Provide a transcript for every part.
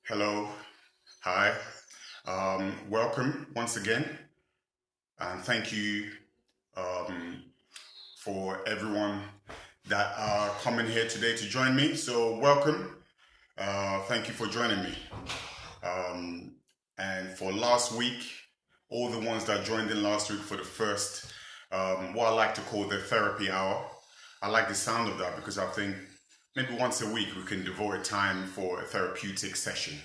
Hello, hi, welcome once again, and thank you um, for everyone that are coming here today to join me. So, welcome. Thank you for joining me. Um, and for last week, all the ones that joined in last week for the first, what I like to call the therapy hour. I like the sound of that because I think maybe once a week we can devote time for a therapeutic session,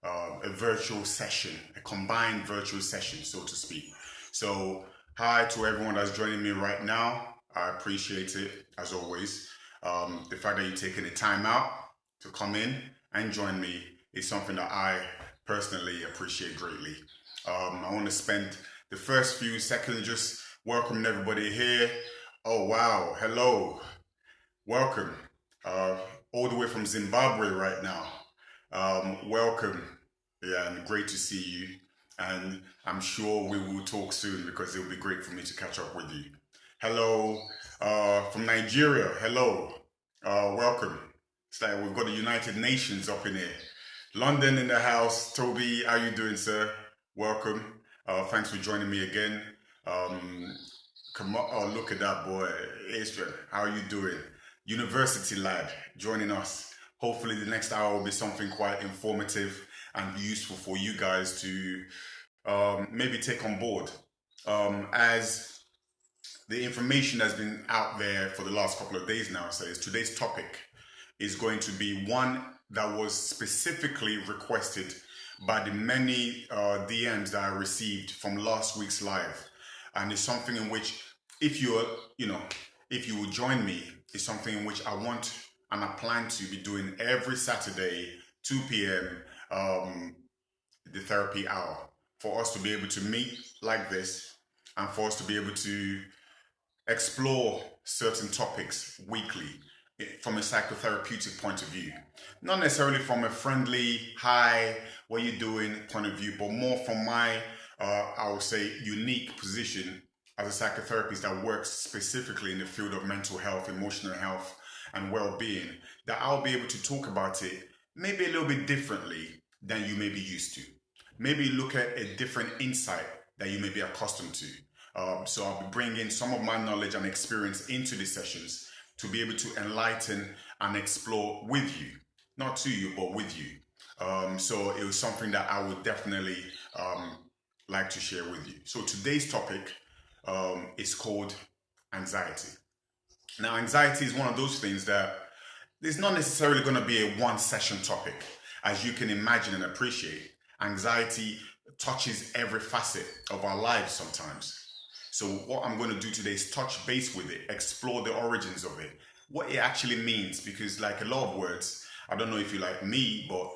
a virtual session, a combined virtual session, so to speak. So, hi to everyone that's joining me right now. I appreciate it as always. The fact that you're taking the time out to come in and join me is something that I personally appreciate greatly. I want to spend the first few seconds just welcoming everybody here. Oh, wow. Hello. Welcome. Uh, all the way from Zimbabwe right now. Welcome. Yeah, and great to see you. And I'm sure we will talk soon because it will be great for me to catch up with you. Hello. From Nigeria. Hello. Welcome. It's like we've got the United Nations up in here. London in the house. Toby, how you doing, sir? Welcome. Thanks for joining me again. Um, Come on, oh, look at that boy. Adrian, how are you doing? University lad joining us. Hopefully, the next hour will be something quite informative and useful for you guys to maybe take on board. As the information has been out there for the last couple of days now says, today's topic is going to be one that was specifically requested by the many DMs that I received from last week's live. And it's something in which, if you're, you know, if you will join me, it's something in which I want and I plan to be doing every Saturday, 2 p.m., the therapy hour, for us to be able to meet like this and for us to be able to explore certain topics weekly from a psychotherapeutic point of view. Not necessarily from a friendly, hi, what you doing point of view, but more from my, I would say, unique position as a psychotherapist that works specifically in the field of mental health, emotional health, and well-being, that I'll be able to talk about it maybe a little bit differently than you may be used to. Maybe look at a different insight that you may be accustomed to. So I'll be bringing some of my knowledge and experience into these sessions to be able to enlighten and explore with you, not to you, but with you. So it was something that I would definitely like to share with you. So today's topic is called anxiety. Now, anxiety is one of those things that there's not necessarily going to be a one session topic, as you can imagine and appreciate. Anxiety touches every facet of our lives sometimes. So what I'm going to do today is touch base with it, explore the origins of it, what it actually means, because like a lot of words, I don't know if you like me, but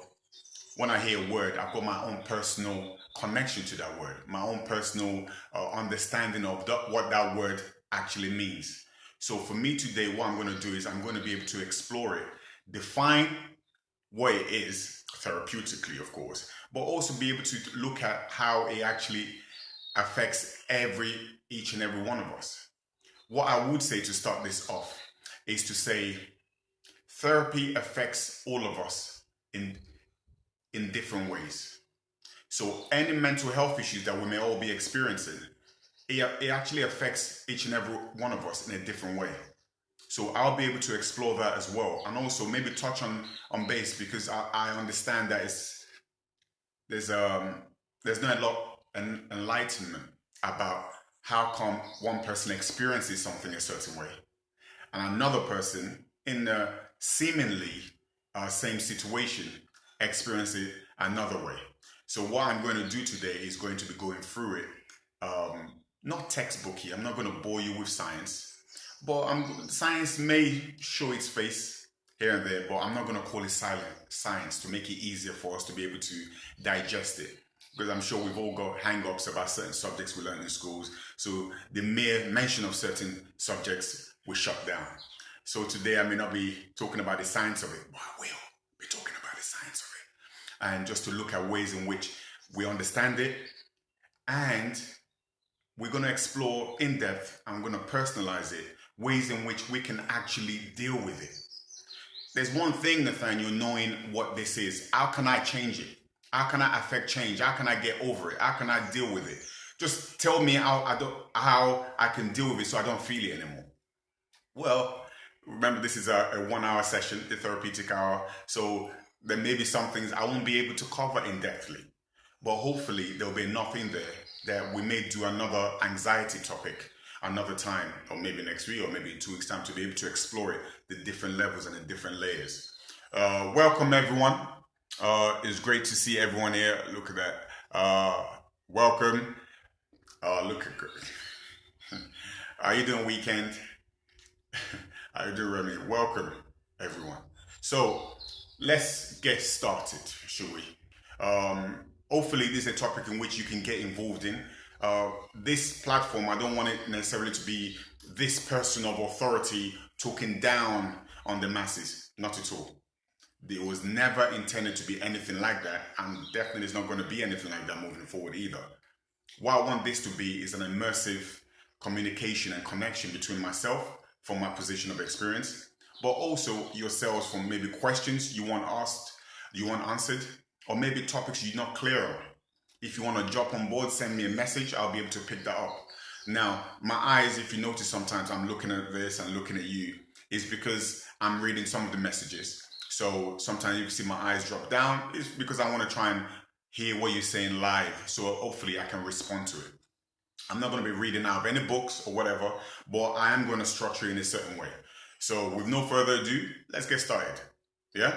when I hear a word, I've got my own personal connection to that word, my own personal understanding of what that word actually means. So for me today, what I'm going to do is I'm going to be able to explore it, define what it is therapeutically, of course, but also be able to look at how it actually affects each and every one of us. What I would say to start this off is to say therapy affects all of us in different ways. So any mental health issues that we may all be experiencing, it actually affects each and every one of us in a different way. So I'll be able to explore that as well, and also maybe touch on base because I understand that there's not a lot enlightenment about how come one person experiences something a certain way and another person in the seemingly same situation experiences it another way. So what I'm going to do today is going to be going through it, not textbooky. I'm not going to bore you with science, but science may show its face here and there, but I'm not going to call it silent science to make it easier for us to be able to digest it. Because I'm sure we've all got hang-ups about certain subjects we learn in schools. So the mere mention of certain subjects we shut down. So today I may not be talking about the science of it, but I will be talking about the science of it. And just to look at ways in which we understand it, and we're going to explore in depth, I'm going to personalize it, ways in which we can actually deal with it. There's one thing, Nathaniel, knowing what this is. How can I change it? How can I affect change? How can I get over it? How can I deal with it? Just tell me how I can deal with it so I don't feel it anymore. Well, remember this is a 1 hour session, the therapeutic hour. So there may be some things I won't be able to cover in depthly. But hopefully there'll be enough in there that we may do another anxiety topic another time, or maybe next week, or maybe in 2 weeks' time, to be able to explore it, the different levels and the different layers. Welcome everyone. It's great to see everyone here. Look at that. Welcome. Look at how you doing, weekend? How you doing, Remy? Welcome everyone. So let's get started, shall we? Hopefully this is a topic in which you can get involved in. This platform, I don't want it necessarily to be this person of authority talking down on the masses. Not at all. It was never intended to be anything like that, and definitely is not going to be anything like that moving forward either. What I want this to be is an immersive communication and connection between myself from my position of experience, but also yourselves from maybe questions you want asked, you want answered, or maybe topics you're not clear on. If you want to jump on board, send me a message, I'll be able to pick that up. Now, my eyes, if you notice sometimes I'm looking at this and looking at you, is because I'm reading some of the messages. So sometimes you can see my eyes drop down. It's because I want to try and hear what you're saying live, so hopefully I can respond to it. I'm not going to be reading out of any books or whatever, but I am going to structure it in a certain way. So with no further ado, let's get started. Yeah?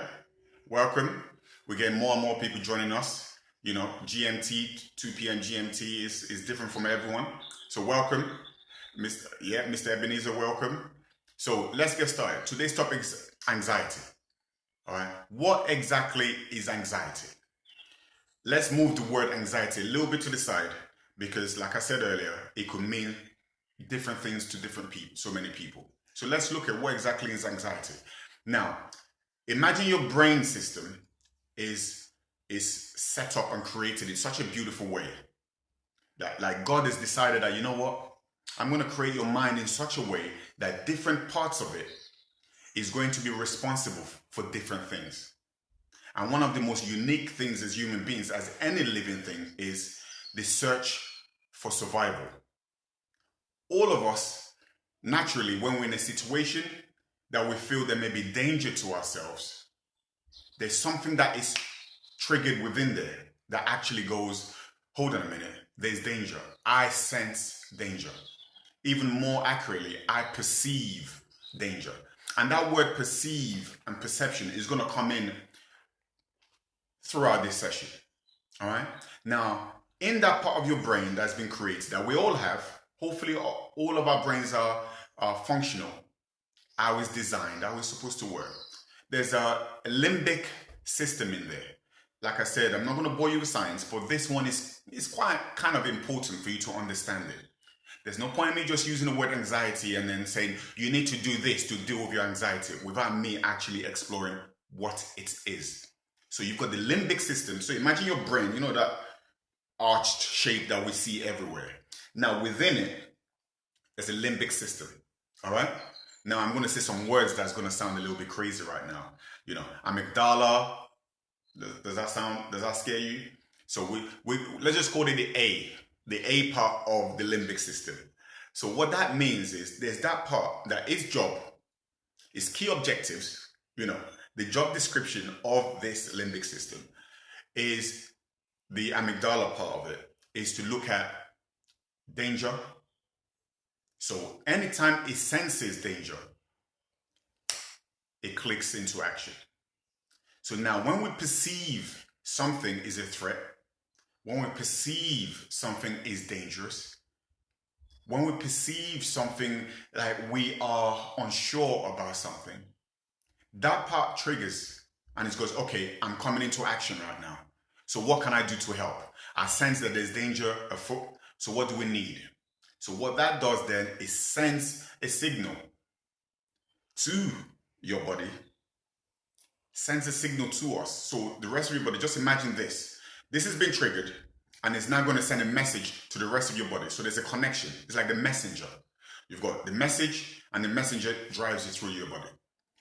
Welcome. We're getting more and more people joining us. You know, GMT, 2 p.m. GMT is different from everyone. So welcome. Mr. Ebenezer, welcome. So let's get started. Today's topic is anxiety. All right. What exactly is anxiety? Let's move the word anxiety a little bit to the side because, like I said earlier, it could mean different things to different people, so many people. So let's look at what exactly is anxiety. Now, imagine your brain system is set up and created in such a beautiful way that, like, God has decided that, you know what, I'm going to create your mind in such a way that different parts of it is going to be responsible for different things. And one of the most unique things as human beings, as any living thing, is the search for survival. All of us, naturally, when we're in a situation that we feel there may be danger to ourselves, there's something that is triggered within there that actually goes, hold on a minute, there's danger. I sense danger. Even more accurately, I perceive danger. And that word perceive and perception is going to come in throughout this session. All right. Now, in that part of your brain that's been created, that we all have, hopefully all of our brains are functional, how it's designed, how it's supposed to work. There's a limbic system in there. Like I said, I'm not going to bore you with science, but this one is quite kind of important for you to understand it. There's no point in me just using the word anxiety and then saying you need to do this to deal with your anxiety without me actually exploring what it is. So you've got the limbic system. So imagine your brain, you know, that arched shape that we see everywhere. Now within it, there's a limbic system. All right? Now I'm going to say some words that's going to sound a little bit crazy right now. You know, amygdala. Does that scare you? So we let's just call it the A part of the limbic system. So what that means is there's that part that its job, its key objectives, you know, the job description of this limbic system is the amygdala part of it is to look at danger. So anytime it senses danger, it clicks into action. So now when we perceive something is a threat, when we perceive something is dangerous, when we perceive something like we are unsure about something, that part triggers and it goes, okay, I'm coming into action right now. So what can I do to help? I sense that there's danger afoot. So what do we need? So what that does then is sends a signal to your body, sends a signal to us. So the rest of your body, just imagine this. This has been triggered and it's now going to send a message to the rest of your body. So there's a connection. It's like the messenger. You've got the message and the messenger drives it through your body.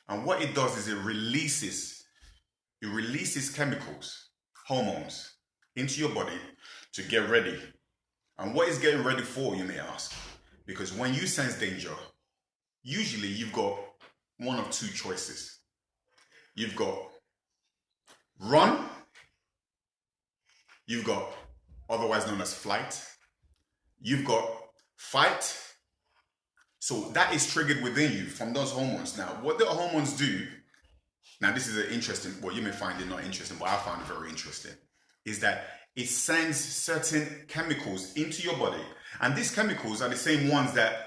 And what it does is it releases chemicals, hormones, into your body to get ready. And what is getting ready for, you may ask? Because when you sense danger, usually you've got one of two choices. You've got run, you've got otherwise known as flight, you've got fight. So that is triggered within you from those hormones. Now, what the hormones do, now this is an interesting, well, you may find it not interesting, but I found it very interesting, is that it sends certain chemicals into your body. And these chemicals are the same ones that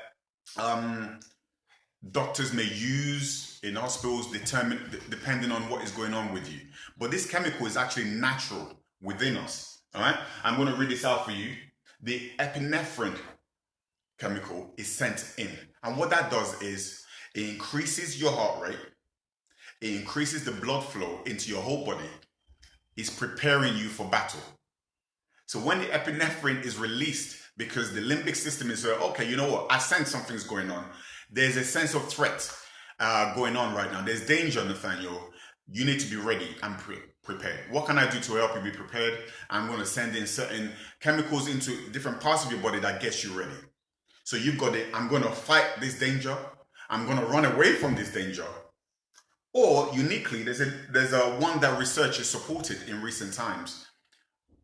doctors may use in hospitals depending on what is going on with you. But this chemical is actually natural within us. All right, I'm going to read this out for you. The epinephrine chemical is sent in, and what that does is it increases your heart rate, it increases the blood flow into your whole body, it's preparing you for battle. So when the epinephrine is released, because the limbic system is okay, you know what, I sense something's going on, there's a sense of threat going on right now, there's danger, Nathaniel, you need to be ready and prepared. What can I do to help you be prepared? I'm going to send in certain chemicals into different parts of your body that gets you ready. So you've got it, I'm going to fight this danger, I'm going to run away from this danger. Or uniquely, there's a one that research has supported in recent times.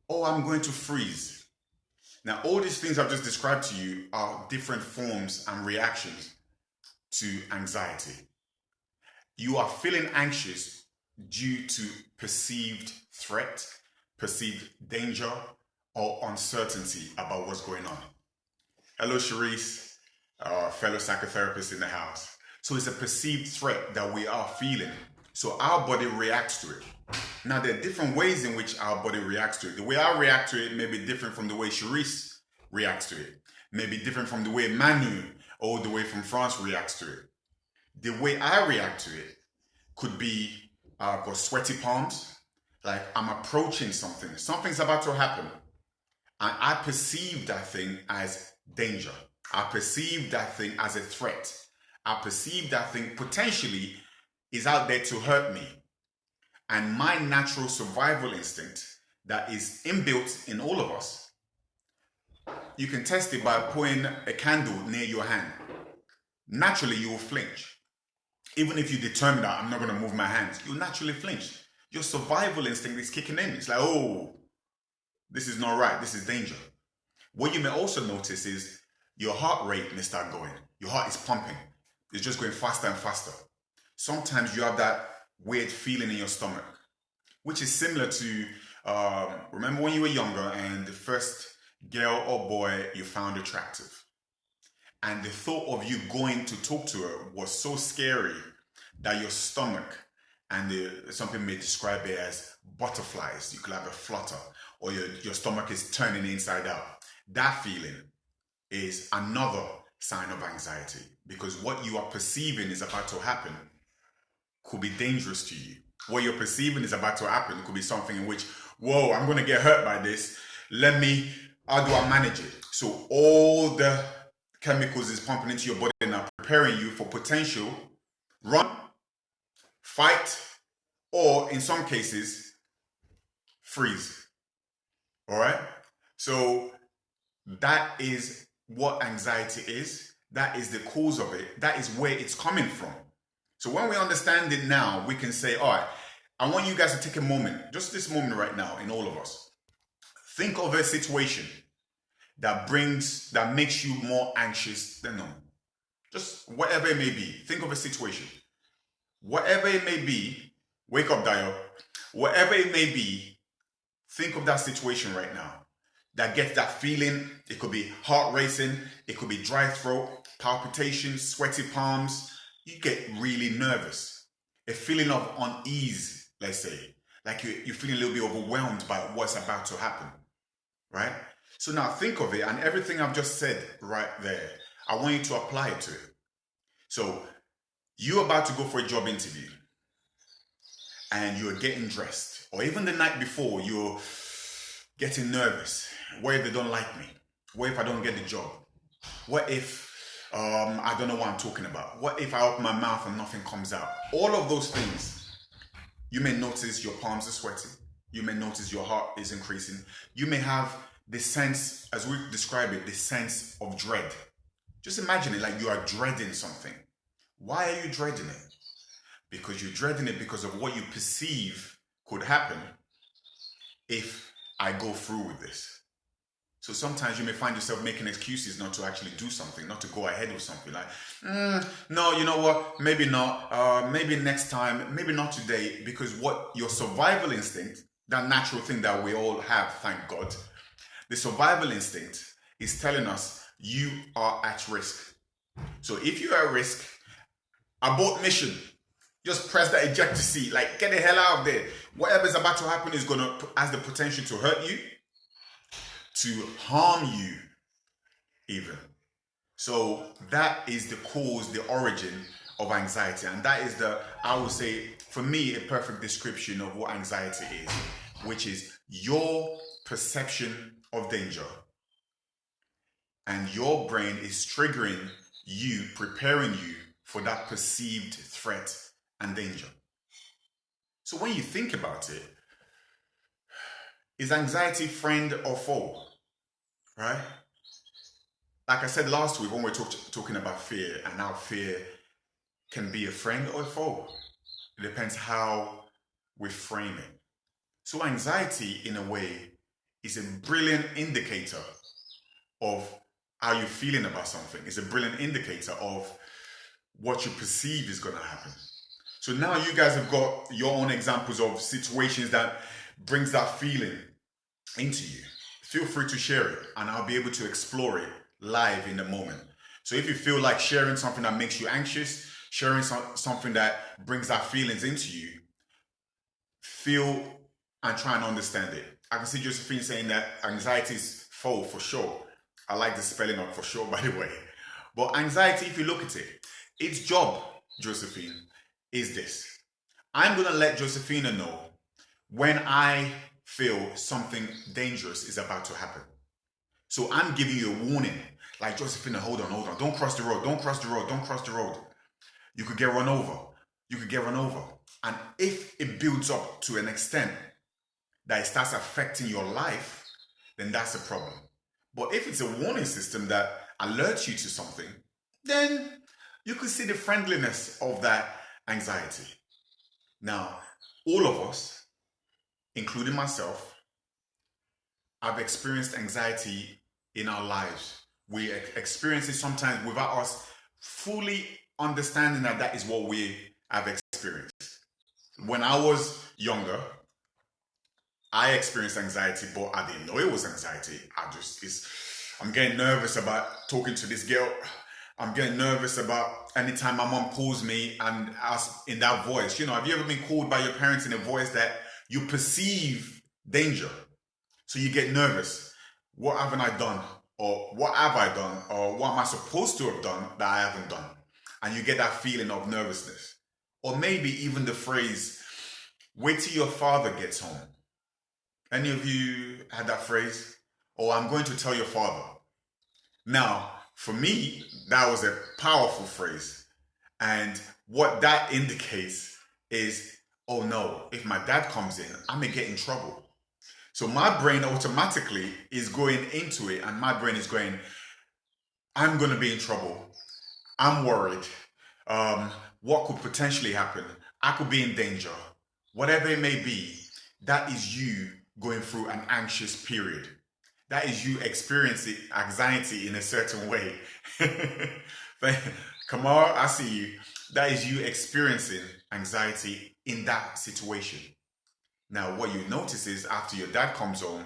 Oh, I'm going to freeze. Now, all these things I've just described to you are different forms and reactions to anxiety. You are feeling anxious due to perceived threat, perceived danger, or uncertainty about what's going on. Hello, Sharice, our fellow psychotherapist in the house. So it's a perceived threat that we are feeling. So our body reacts to it. Now, there are different ways in which our body reacts to it. The way I react to it may be different from the way Sharice reacts to it. May be different from the way Manu, all the way from France, reacts to it. The way I react to it could be got sweaty palms, like I'm approaching something. Something's about to happen. And I perceive that thing as danger. I perceive that thing as a threat. I perceive that thing potentially is out there to hurt me. And my natural survival instinct that is inbuilt in all of us, you can test it by putting a candle near your hand. Naturally, you will flinch. Even if you determine that I'm not going to move my hands, you'll naturally flinch. Your survival instinct is kicking in. It's like, oh, this is not right. This is danger. What you may also notice is your heart rate may start going. Your heart is pumping. It's just going faster and faster. Sometimes you have that weird feeling in your stomach, which is similar to, remember when you were younger and the first girl or boy you found attractive. And the thought of you going to talk to her was so scary that your stomach, and some people may describe it as butterflies, you could have a flutter, or your stomach is turning inside out. That feeling is another sign of anxiety, because what you are perceiving is about to happen could be dangerous to you. What you're perceiving is about to happen could be something in which, whoa, I'm going to get hurt by this. How do I manage it? So all the chemicals is pumping into your body now, preparing you for potential run, fight, or in some cases, freeze. All right? So that is what anxiety is. That is the cause of it. That is where it's coming from. So when we understand it now, we can say, all right, I want you guys to take a moment, just this moment right now in all of us. Think of a situation that makes you more anxious than normal. Just whatever it may be. Think of a situation. Whatever it may be, wake up, Dio. Whatever it may be, think of that situation right now that gets that feeling. It could be heart racing. It could be dry throat, palpitations, sweaty palms. You get really nervous. A feeling of unease, let's say. Like you're feeling a little bit overwhelmed by what's about to happen. Right? So now think of it, and everything I've just said right there, I want you to apply it to it. So you're about to go for a job interview and you're getting dressed, or even the night before you're getting nervous. What if they don't like me? What if I don't get the job? What if I don't know what I'm talking about. What if I open my mouth and nothing comes out? All of those things, you may notice your palms are sweating. You may notice your heart is increasing. You may have the sense, as we describe it, the sense of dread. Just imagine it like you are dreading something. Why are you dreading it? Because you're dreading it because of what you perceive could happen if I go through with this. So sometimes you may find yourself making excuses not to actually do something, not to go ahead with something. Like, no, you know what? Maybe not. Maybe next time. Maybe not today. Because what your survival instinct, that natural thing that we all have, thank God, the survival instinct is telling us you are at risk. So if you are at risk, abort mission. Just press that ejector seat. Like, get the hell out of there. Whatever's about to happen is has the potential to hurt you, to harm you even. So that is the cause, the origin of anxiety. And that is I would say, for me, a perfect description of what anxiety is, which is your perception of danger. And your brain is triggering you, preparing you for that perceived threat and danger. So when you think about it, is anxiety friend or foe? Right? Like I said last week when we were talking about fear and how fear can be a friend or a foe. It depends how we frame it. So anxiety, in a way, is a brilliant indicator of how you're feeling about something. It's a brilliant indicator of what you perceive is going to happen. So now you guys have got your own examples of situations that brings that feeling into you. Feel free to share it and I'll be able to explore it live in the moment. So if you feel like sharing something that makes you anxious, sharing something that brings that feelings into you, feel and try and understand it. I can see Josephine saying that anxiety is foe for sure. I like the spelling of for sure, by the way. But anxiety, if you look at it, its job, Josephine, is this. I'm going to let Josephina know when I feel something dangerous is about to happen. So I'm giving you a warning. Like, Josephina, hold on. Don't cross the road. Don't cross the road. You could get run over. And if it builds up to an extent that it starts affecting your life, then that's a problem. But if it's a warning system that alerts you to something, then you can see the friendliness of that anxiety. Now, all of us, including myself, have experienced anxiety in our lives. We experience it sometimes without us fully understanding that is what we have experienced. When I was younger, I experienced anxiety, but I didn't know it was anxiety. I'm getting nervous about talking to this girl. I'm getting nervous about anytime my mom calls me and asks in that voice. Have you ever been called by your parents in a voice that you perceive danger? So you get nervous. What haven't I done? Or what have I done? Or what am I supposed to have done that I haven't done? And you get that feeling of nervousness. Or maybe even the phrase, wait till your father gets home. Any of you had that phrase? Or I'm going to tell your father. Now, for me, that was a powerful phrase. And what that indicates is, oh no, if my dad comes in, I may get in trouble. So my brain automatically is going into it and my brain is going, I'm going to be in trouble. I'm worried. What could potentially happen? I could be in danger. Whatever it may be, that is you going through an anxious period. That is you experiencing anxiety in a certain way. Kamar, I see you. That is you experiencing anxiety in that situation. Now, what you notice is after your dad comes home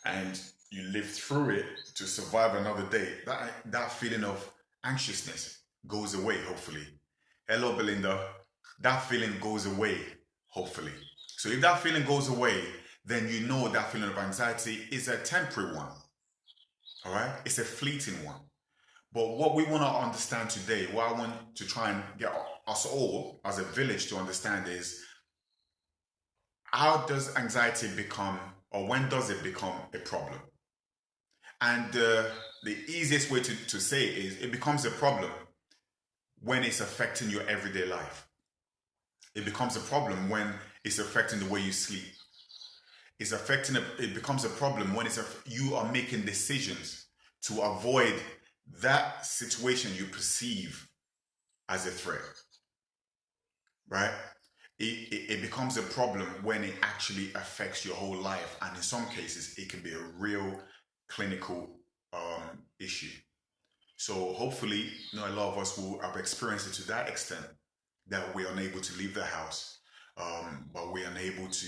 and you live through it to survive another day, that feeling of anxiousness goes away, hopefully. Hello, Belinda. That feeling goes away, hopefully. So if that feeling goes away, then you know that feeling of anxiety is a temporary one. All right? It's a fleeting one. But what we want to understand today, what I want to try and get us all as a village to understand is, how does anxiety become, or when does it become a problem? And the easiest way to say it is it becomes a problem when it's affecting your everyday life. It becomes a problem when it's affecting the way you sleep. It becomes a problem when you are making decisions to avoid that situation you perceive as a threat, right? It becomes a problem when it actually affects your whole life, and in some cases it can be a real clinical issue. So hopefully, a lot of us will have experienced it to that extent that we're unable to leave the house, but we're unable to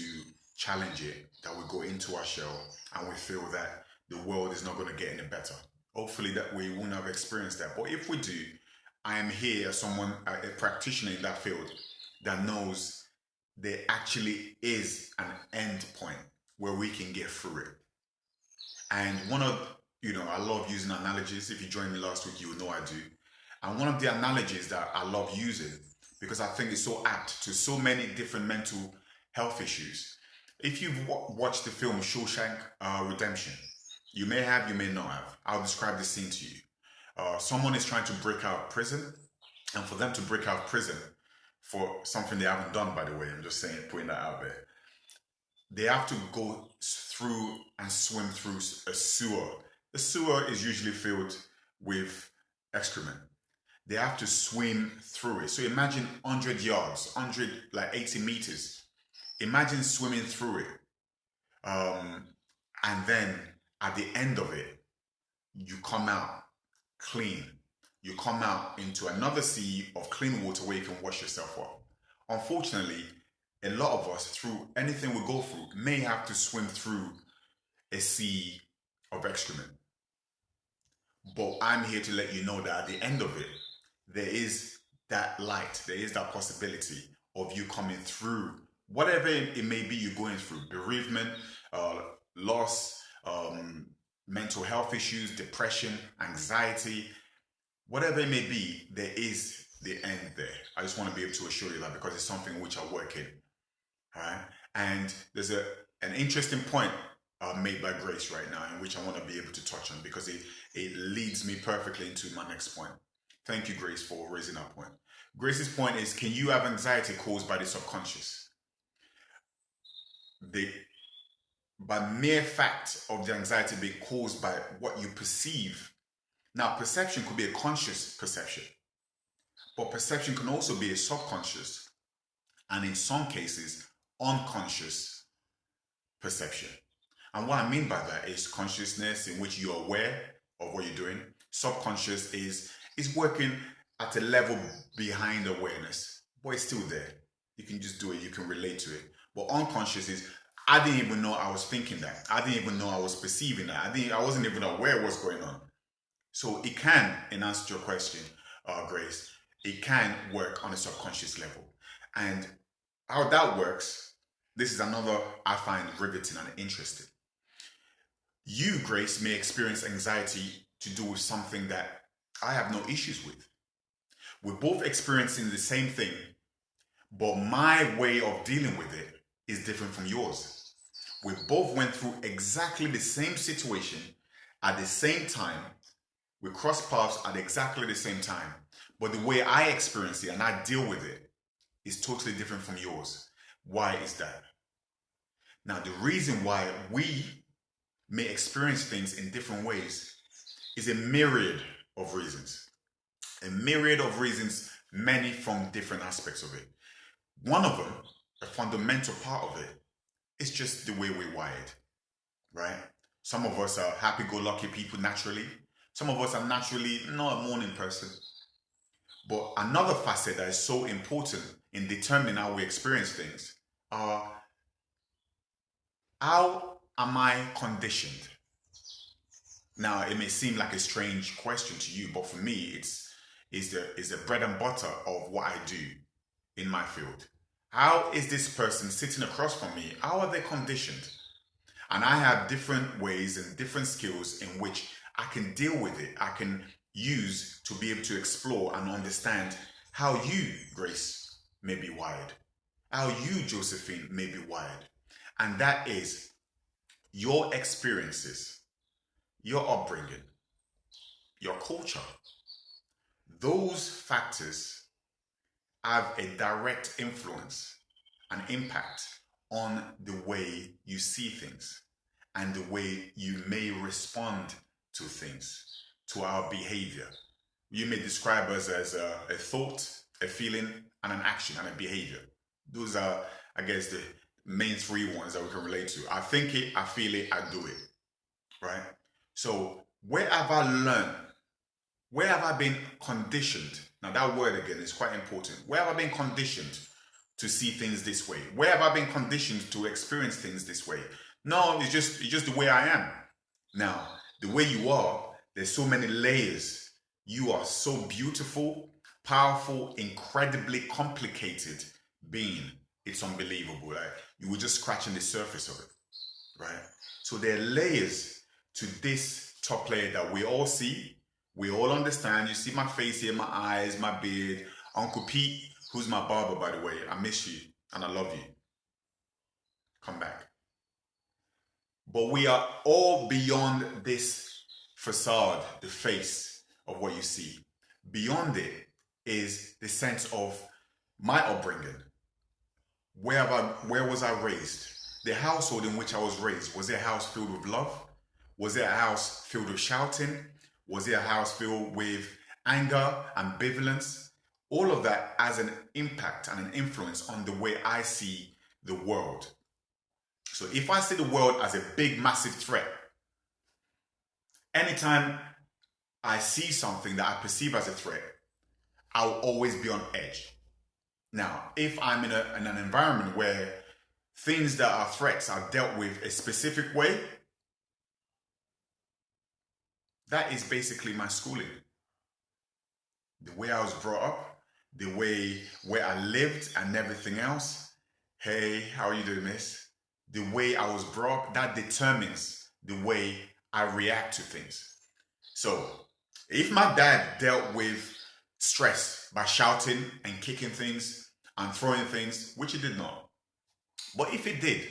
challenge it, that we go into our shell and we feel that the world is not going to get any better. Hopefully that we won't have experienced that. But if we do, I am here as someone, a practitioner in that field, that knows there actually is an end point where we can get through it. And I love using analogies. If you joined me last week, you will know I do. And one of the analogies that I love using, because I think it's so apt to so many different mental health issues. If you've watched the film Shawshank Redemption, you may have, you may not have. I'll describe the scene to you. Someone is trying to break out of prison, and for them to break out of prison for something they haven't done, by the way, I'm just saying, putting that out there, they have to go through and swim through a sewer. The sewer is usually filled with excrement. They have to swim through it. So imagine 100 yards, 80 meters. Imagine swimming through it. And then at the end of it, you come out clean. You come out into another sea of clean water where you can wash yourself off. Unfortunately, a lot of us, through anything we go through, may have to swim through a sea of excrement. But I'm here to let you know that at the end of it, there is that light, there is that possibility of you coming through whatever it may be you're going through: bereavement, loss, mental health issues, depression, anxiety, whatever it may be, there is the end there. I just want to be able to assure you that, because it's something which I work in. All right. And there's an interesting point made by Grace right now, in which I want to be able to touch on, because it leads me perfectly into my next point. Thank you, Grace, for raising that point. Grace's point is, can you have anxiety caused by the subconscious? By mere fact of the anxiety being caused by what you perceive. Now, perception could be a conscious perception, but perception can also be a subconscious, and in some cases, unconscious perception. And what I mean by that is consciousness, in which you're aware of what you're doing. Subconscious is working at a level behind awareness, but it's still there. You can just do it, you can relate to it. But unconscious is, I didn't even know I was thinking that. I didn't even know I was perceiving that. I wasn't even aware of what's going on. So it can, in answer to your question, Grace, it can work on a subconscious level. And how that works, this is another I find riveting and interesting. You, Grace, may experience anxiety to do with something that I have no issues with. We're both experiencing the same thing, but my way of dealing with it is different from yours. We both went through exactly the same situation at the same time. We crossed paths at exactly the same time, but the way I experience it and I deal with it is totally different from yours. Why is that? Now, the reason why we may experience things in different ways is a myriad of reasons. A myriad of reasons, many from different aspects of it. One of them, a fundamental part of it, is just the way we're wired, right? Some of us are happy-go-lucky people naturally. Some of us are naturally not a morning person. But another facet that is so important in determining how we experience things are, how am I conditioned? Now, it may seem like a strange question to you, but for me, it's the bread and butter of what I do in my field. How is this person sitting across from me? How are they conditioned? And I have different ways and different skills in which I can deal with it. I can use to be able to explore and understand how you, Grace, may be wired. How you, Josephine, may be wired. And that is your experiences your upbringing, your culture, those factors have a direct influence and impact on the way you see things and the way you may respond to things, to our behavior. You may describe us as a thought, a feeling, and an action and a behavior. Those are, I guess, the main three ones that we can relate to. I think it, I feel it, I do it. Right? So, where have I learned? Where have I been conditioned? Now, that word again is quite important. Where have I been conditioned to see things this way? Where have I been conditioned to experience things this way? No, it's just the way I am. Now, the way you are, there's so many layers. You are so beautiful, powerful, incredibly complicated being. It's unbelievable. Right? You were just scratching the surface of it, right? So there are layers to this top layer that we all see. We all understand. You see my face here, my eyes, my beard. Uncle Pete, who's my barber, by the way. I miss you and I love you. Come back. But we are all beyond this facade, the face of what you see. Beyond it is the sense of my upbringing. Where was I raised? The household in which I was raised. Was it a house filled with love? Was it a house filled with shouting? Was it a house filled with anger, ambivalence? All of that has an impact and an influence on the way I see the world. So if I see the world as a big, massive threat, anytime I see something that I perceive as a threat, I'll always be on edge. Now, if I'm in an environment where things that are threats are dealt with a specific way, that is basically my schooling. The way I was brought up, the way where I lived and everything else. Hey, how are you doing, miss? The way I was brought up, that determines the way I react to things. So, if my dad dealt with stress by shouting and kicking things and throwing things, which he did not, but if he did,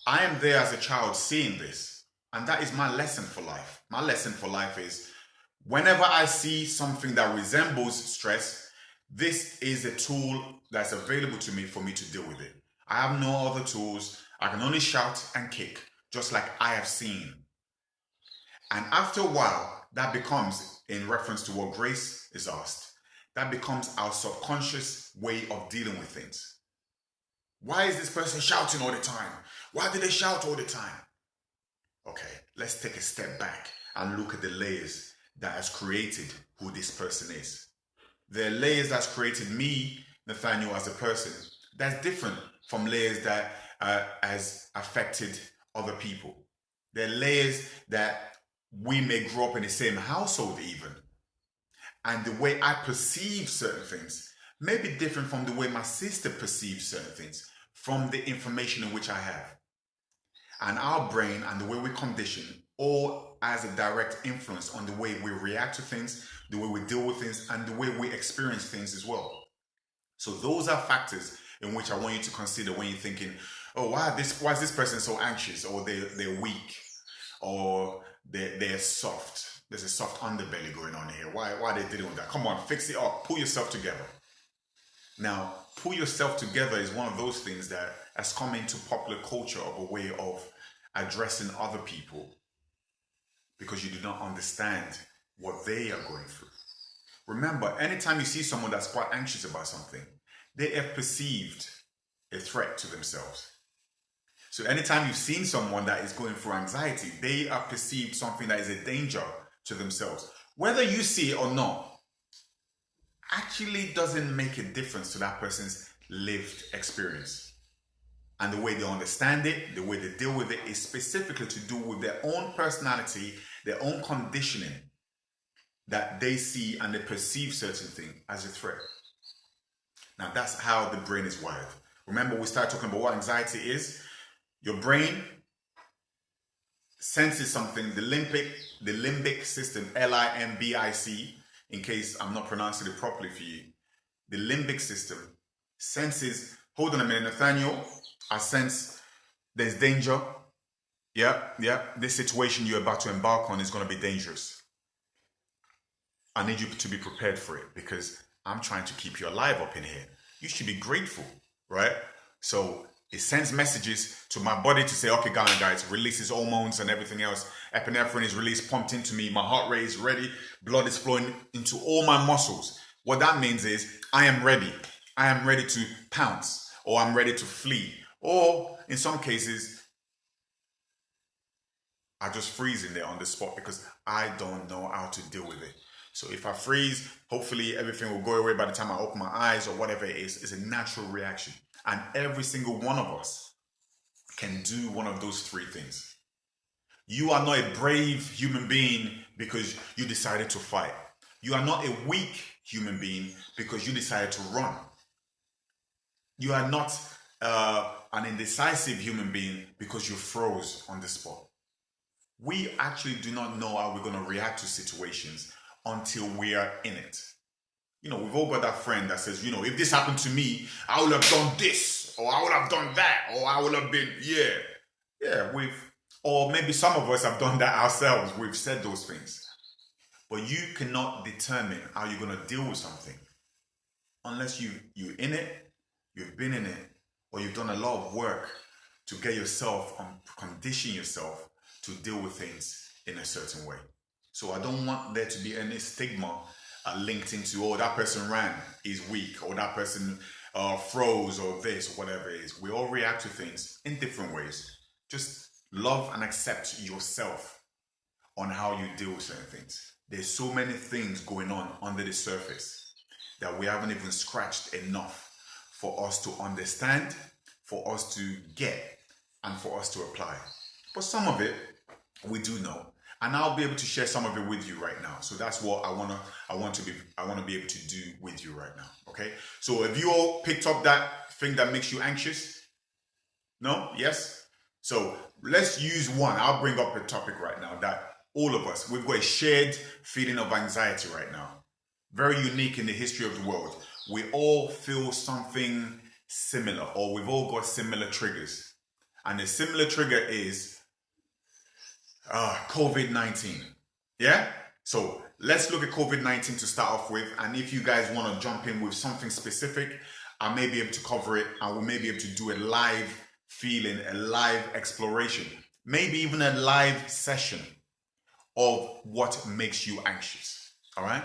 I am there as a child seeing this, and that is my lesson for life. My lesson for life is whenever I see something that resembles stress, this is a tool that's available to me for me to deal with it. I have no other tools. I can only shout and kick, just like I have seen. And after a while, that becomes, in reference to what Grace is asked, that becomes our subconscious way of dealing with things. Why is this person shouting all the time? Why do they shout all the time? Okay, let's take a step back and look at the layers that has created who this person is. The layers that's created me, Nathaniel, as a person, that's different from layers that has affected other people. There are layers that we may grow up in the same household even. And the way I perceive certain things may be different from the way my sister perceives certain things, from the information in which I have. And our brain and the way we condition all has a direct influence on the way we react to things, the way we deal with things, and the way we experience things as well. So those are factors in which I want you to consider when you're thinking, oh, why is this person so anxious, or they're weak, or they're soft. There's a soft underbelly going on here. Why are they dealing with that? Come on, fix it up. Pull yourself together. Now, pull yourself together is one of those things that has come into popular culture of a way of addressing other people because you do not understand what they are going through. Remember, anytime you see someone that's quite anxious about something, they have perceived a threat to themselves. So anytime you've seen someone that is going through anxiety, they have perceived something that is a danger to themselves. Whether you see it or not, actually doesn't make a difference to that person's lived experience. And the way they understand it, the way they deal with it is specifically to do with their own personality, their own conditioning, that they see and they perceive certain thing as a threat. Now that's how the brain is wired. Remember, we started talking about what anxiety is. Your brain senses something, the limbic system, LIMBIC, in case I'm not pronouncing it properly for you. The limbic system senses, hold on a minute, Nathaniel, I sense there's danger This situation you're about to embark on is going to be dangerous. I need you to be prepared for it because I'm trying to keep you alive up in here. You should be grateful, right? So it sends messages to my body to say, okay, guys, releases hormones and everything else. Epinephrine is released, pumped into me. My heart rate is ready. Blood is flowing into all my muscles. What that means is I am ready. I am ready to pounce, or I'm ready to flee. Or in some cases, I just freeze in there on the spot because I don't know how to deal with it. So if I freeze, hopefully everything will go away by the time I open my eyes or whatever it is. It's a natural reaction. And every single one of us can do one of those three things. You are not a brave human being because you decided to fight. You are not a weak human being because you decided to run. You are not an indecisive human being because you froze on the spot. We actually do not know how we're going to react to situations until we are in it. We've all got that friend that says, if this happened to me, I would have done this, or I would have done that, or I would have been, or maybe some of us have done that ourselves. We've said those things. But you cannot determine how you're going to deal with something unless you're in it, you've been in it, or you've done a lot of work to get yourself and condition yourself to deal with things in a certain way. So I don't want there to be any stigma linked into, that person ran, is weak, or that person froze, or this, or whatever it is. We all react to things in different ways. Just love and accept yourself on how you deal with certain things. There's so many things going on under the surface that we haven't even scratched enough for us to understand, for us to get, and for us to apply. But some of it we do know, and I'll be able to share some of it with you right now. So that's what I want to be able to do with you right now. Okay. So have you all picked up that thing that makes you anxious? No? Yes? So let's use one. I'll bring up a topic right now that all of us, we've got a shared feeling of anxiety right now. Very unique in the history of the world. We all feel something similar, or we've all got similar triggers. And the similar trigger is COVID-19. Yeah? So let's look at COVID-19 to start off with. And if you guys want to jump in with something specific, I may be able to cover it. I will maybe able to do a live feeling, a live exploration, maybe even a live session of what makes you anxious. All right?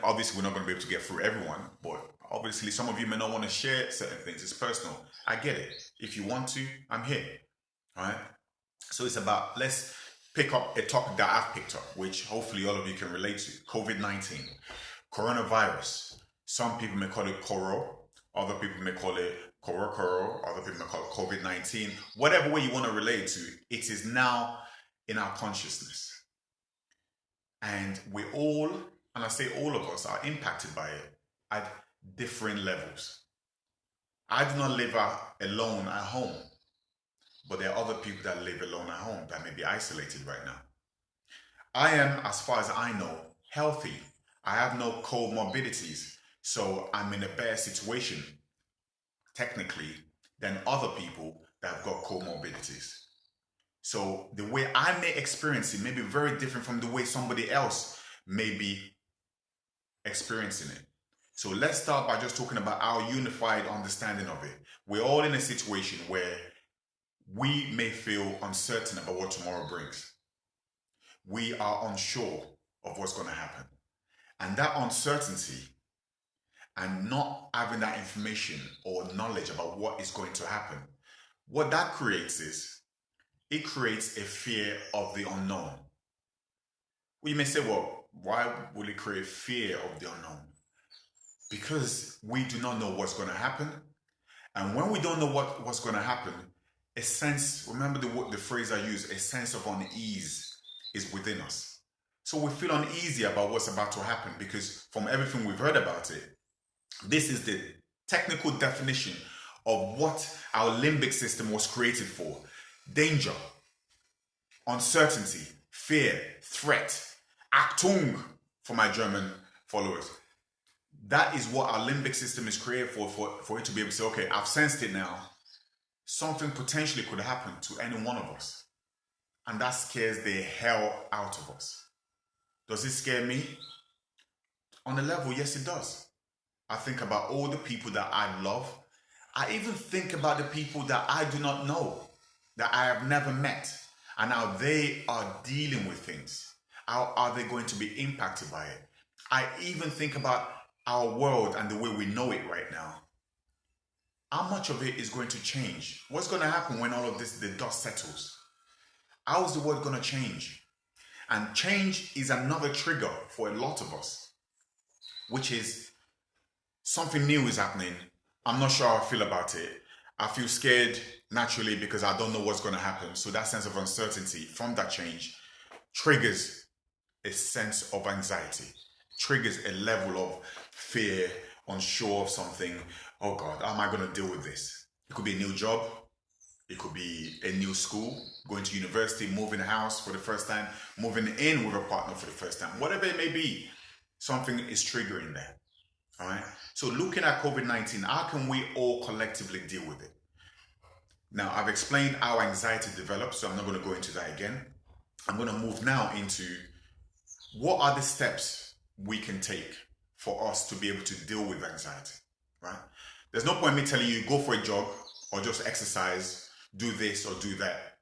Obviously, we're not going to be able to get through everyone, but obviously some of you may not want to share certain things. It's personal. I get it. If you want to, I'm here. All right? So it's about, let's pick up a topic that I've picked up, which hopefully all of you can relate to. COVID-19, coronavirus. Some people may call it Coro. Other people may call it Coro. Other people may call it COVID-19. Whatever way you want to relate to, it is now in our consciousness. And we all, and I say all of us, are impacted by it at different levels. I do not live alone at home. But there are other people that live alone at home that may be isolated right now. I am, as far as I know, healthy. I have no comorbidities. So I'm in a better situation, technically, than other people that have got comorbidities. So the way I may experience it may be very different from the way somebody else may be experiencing it. So let's start by just talking about our unified understanding of it. We're all in a situation where we may feel uncertain about what tomorrow brings. We are unsure of what's going to happen. And that uncertainty and not having that information or knowledge about what is going to happen, what that creates is, it creates a fear of the unknown. Well, you may say, well, why will it create fear of the unknown? Because we do not know what's going to happen. And when we don't know what's going to happen, a sense, remember the phrase I use, a sense of unease is within us. So we feel uneasy about what's about to happen because from everything we've heard about it, this is the technical definition of what our limbic system was created for. Danger, uncertainty, fear, threat, Achtung for my German followers. That is what our limbic system is created for it to be able to say, okay, I've sensed it now. Something potentially could happen to any one of us. And that scares the hell out of us. Does it scare me? On a level, yes, it does. I think about all the people that I love. I even think about the people that I do not know, that I have never met, and how they are dealing with things. How are they going to be impacted by it? I even think about our world and the way we know it right now. How much of it is going to change? What's going to happen when all of this, the dust settles? How is the world going to change? And change is another trigger for a lot of us, which is something new is happening. I'm not sure how I feel about it. I feel scared naturally because I don't know what's going to happen. So that sense of uncertainty from that change triggers a sense of anxiety, triggers a level of fear, unsure of something. Oh God, how am I going to deal with this? It could be a new job. It could be a new school, going to university, moving house for the first time, moving in with a partner for the first time. Whatever it may be, something is triggering there. All right. So looking at COVID-19, how can we all collectively deal with it? Now, I've explained how anxiety develops, so I'm not going to go into that again. I'm going to move now into what are the steps we can take for us to be able to deal with anxiety, right? There's no point in me telling you, go for a jog or just exercise, do this or do that.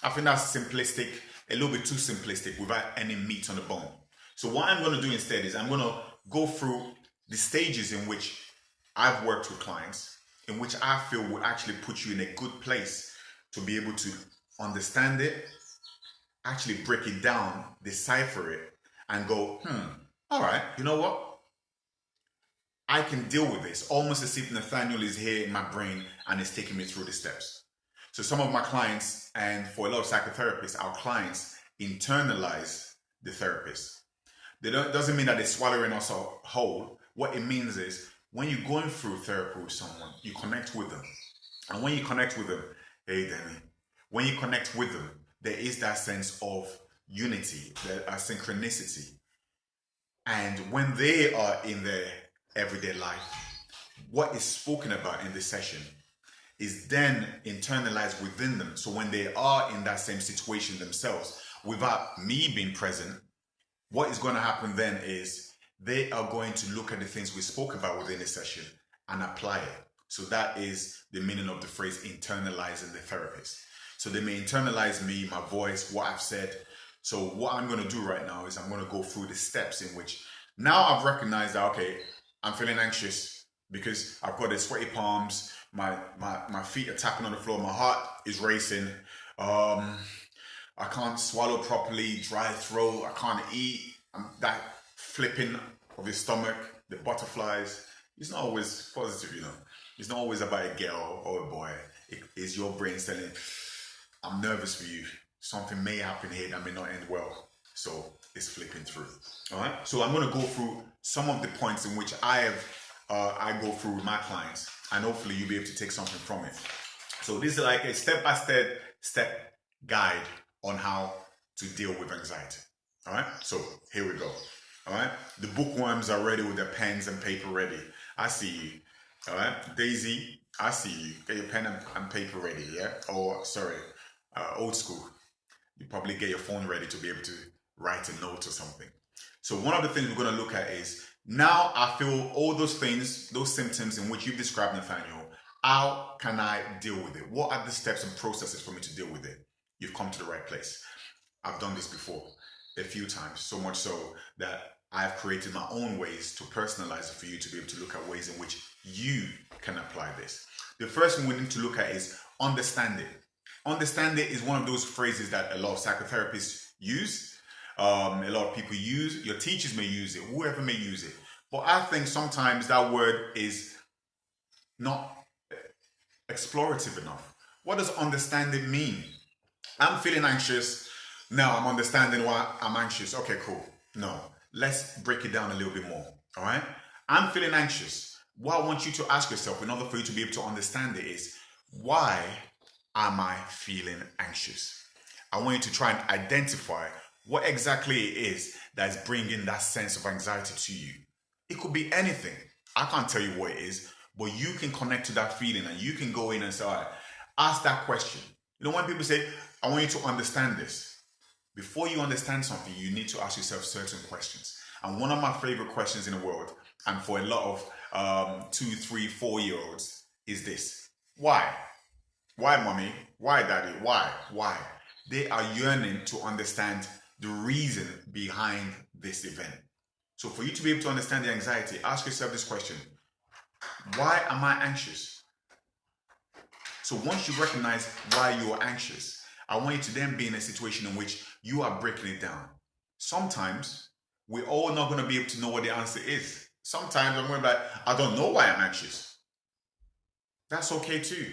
I think that's simplistic, a little bit too simplistic without any meat on the bone. So what I'm going to do instead is I'm going to go through the stages in which I've worked with clients, in which I feel will actually put you in a good place to be able to understand it, actually break it down, decipher it, and go, all right, you know what? I can deal with this, almost as if Nathaniel is here in my brain and is taking me through the steps. So some of my clients, and for a lot of psychotherapists, our clients internalize the therapist. Doesn't mean that they're swallowing us whole. What it means is when you're going through therapy with someone, you connect with them. And when you connect with them, hey, Danny, when you connect with them, there is that sense of unity, a synchronicity. And when they are in their everyday life, what is spoken about in this session is then internalized within them. So when they are in that same situation themselves, without me being present, what is going to happen then is they are going to look at the things we spoke about within the session and apply it. So that is the meaning of the phrase internalizing the therapist. So they may internalize me, my voice, what I've said. So what I'm going to do right now is I'm going to go through the steps in which now I've recognized that, okay, I'm feeling anxious because I've got the sweaty palms, my feet are tapping on the floor, my heart is racing, I can't swallow properly, dry throat, I can't eat, that flipping of the stomach, the butterflies. It's not always positive, you know. It's not always about a girl or a boy. It is your brain saying, I'm nervous for you. Something may happen here that may not end well. So it's flipping through. All right. So I'm going to go through some of the points in which I go through with my clients, and hopefully you'll be able to take something from it. So this is like a step-by-step guide on how to deal with anxiety. All right. So here we go. All right. The bookworms are ready with their pens and paper ready. I see you. All right. Daisy, I see you. Get your pen and paper ready. Yeah. Or sorry, old school. You probably get your phone ready to be able to write a note or something. So one of the things we're going to look at is, now I feel all those things, those symptoms in which you've described, Nathaniel. How can I deal with it? What are the steps and processes for me to deal with it? You've come to the right place. I've done this before a few times, so much so that I've created my own ways to personalize it for you to be able to look at ways in which you can apply this. The first thing we need to look at is understand it. Understand it is one of those phrases that a lot of psychotherapists use. A lot of people use, your teachers may use it, whoever may use it. But I think sometimes that word is not explorative enough. What does understanding mean? I'm feeling anxious. Now I'm understanding why I'm anxious. Okay, cool. No, let's break it down a little bit more. All right. I'm feeling anxious. What I want you to ask yourself in order for you to be able to understand it is, why am I feeling anxious? I want you to try and identify what exactly it is that is bringing that sense of anxiety to you. It could be anything. I can't tell you what it is, but you can connect to that feeling and you can go in and say, all right, ask that question. You know, when people say, I want you to understand this, before you understand something, you need to ask yourself certain questions. And one of my favorite questions in the world, and for a lot of 2, 3, 4 year olds, is this: why? Why, mommy? Why, daddy? Why? Why? They are yearning to understand the reason behind this event. So, for you to be able to understand the anxiety, ask yourself this question: why am I anxious? So, once you recognize why you are anxious, I want you to then be in a situation in which you are breaking it down. Sometimes we're all not going to be able to know what the answer is. Sometimes I'm going to be like, I don't know why I'm anxious. That's okay too.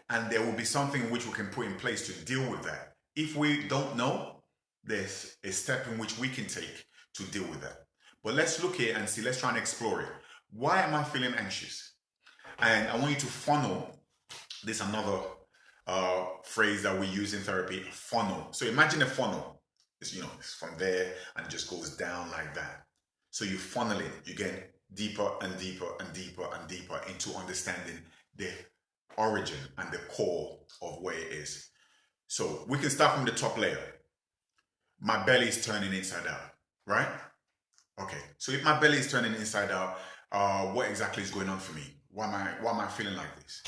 And there will be something which we can put in place to deal with that. If we don't know, there's a step in which we can take to deal with that. But let's look here and see, let's try and explore it. Why am I feeling anxious? And I want you to funnel this another phrase that we use in therapy, funnel. So imagine a funnel. It's from there and it just goes down like that. So you funnel it, you get deeper and deeper and deeper and deeper into understanding the origin and the core of where it is. So we can start from the top layer. My belly is turning inside out, right? Okay, so if my belly is turning inside out, what exactly is going on for me? Why am I feeling like this?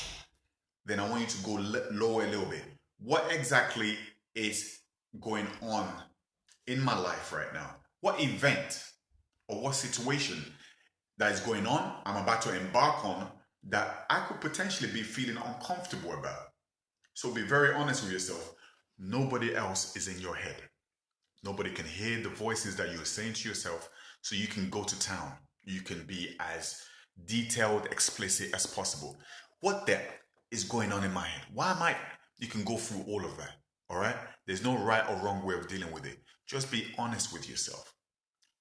Then I want you to go lower a little bit. What exactly is going on in my life right now? What event or what situation that is going on, I'm about to embark on, that I could potentially be feeling uncomfortable about? So be very honest with yourself. Nobody else is in your head. Nobody can hear the voices that you're saying to yourself, so you can go to town. You can be as detailed, explicit as possible. What the is going on in my head? Why am I? You can go through all of that, all right? There's no right or wrong way of dealing with it. Just be honest with yourself.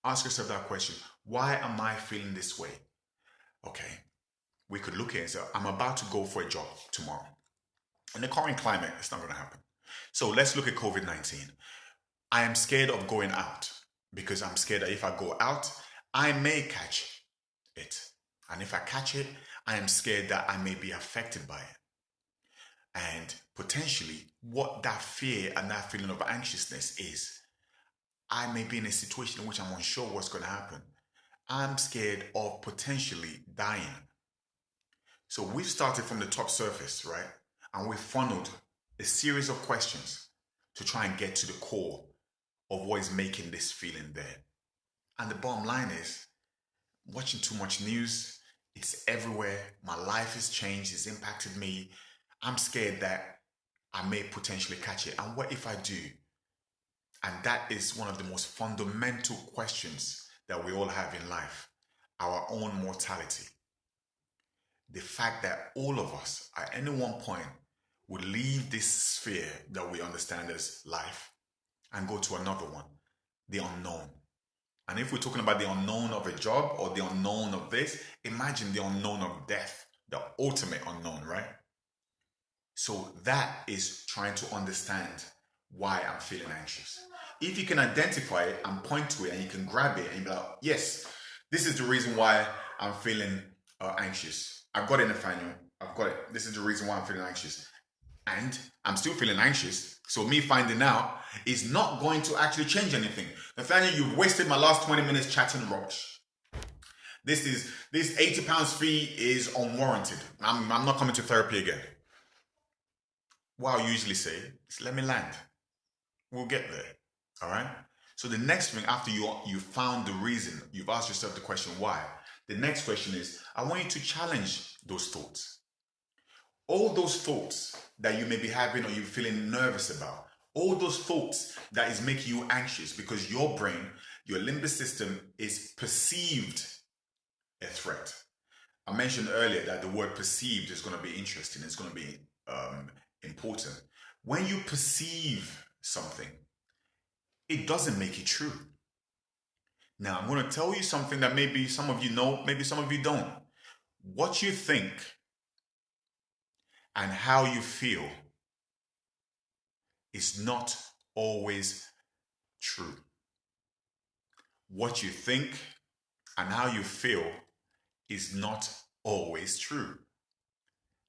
Ask yourself that question. Why am I feeling this way? Okay, we could look at it and say, I'm about to go for a job tomorrow. In the current climate, it's not going to happen. So let's look at COVID-19. I am scared of going out because I'm scared that if I go out, I may catch it. And if I catch it, I am scared that I may be affected by it. And potentially, what that fear and that feeling of anxiousness is, I may be in a situation in which I'm unsure what's going to happen. I'm scared of potentially dying. So we've started from the top surface, right? And we've funneled a series of questions to try and get to the core of what is making this feeling there. And the bottom line is, watching too much news, it's everywhere. My life has changed, it's impacted me. I'm scared that I may potentially catch it. And what if I do? And that is one of the most fundamental questions that we all have in life, our own mortality. The fact that all of us at any one point would leave this sphere that we understand as life and go to another one, the unknown. And if we're talking about the unknown of a job or the unknown of this, imagine the unknown of death, the ultimate unknown, right? So that is trying to understand why I'm feeling anxious. If you can identify it and point to it and you can grab it and be like, yes, this is the reason why I'm feeling anxious. I've got it, Nathaniel. I've got it. This is the reason why I'm feeling anxious. And I'm still feeling anxious. So me finding out is not going to actually change anything. Nathaniel, you've wasted my last 20 minutes chatting rubbish. This £80 fee is unwarranted. I'm not coming to therapy again. What I usually say is, let me land. We'll get there. All right? So the next thing, after you found the reason, you've asked yourself the question why, the next question is, I want you to challenge those thoughts. All those thoughts that you may be having or you're feeling nervous about, all those thoughts that is making you anxious because your brain, your limbic system is perceived a threat. I mentioned earlier that the word perceived is going to be interesting. It's going to be important. When you perceive something, it doesn't make it true. Now, I'm going to tell you something that maybe some of you know, maybe some of you don't. What you think and how you feel is not always true. What you think and how you feel is not always true.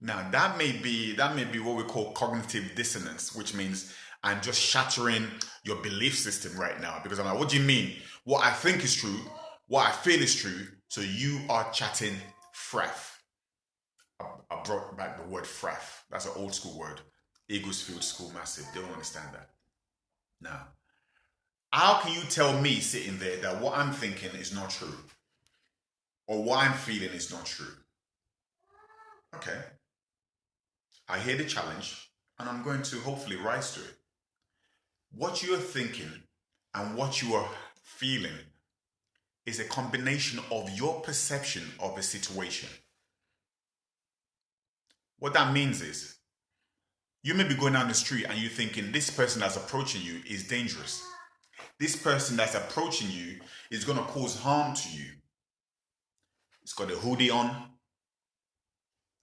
Now that may be what we call cognitive dissonance, which means I'm just shattering your belief system right now because I'm like, what do you mean? What I think is true, what I feel is true, so you are chatting fraff. I brought back the word fraff. That's an old school word. Eaglesfield School Massive. They don't understand that. Now, how can you tell me sitting there that what I'm thinking is not true? Or what I'm feeling is not true? Okay. I hear the challenge and I'm going to hopefully rise to it. What you're thinking and what you are feeling is a combination of your perception of a situation. What that means is you may be going down the street and you're thinking this person that's approaching you is dangerous. This person that's approaching you is going to cause harm to you. He's got a hoodie on.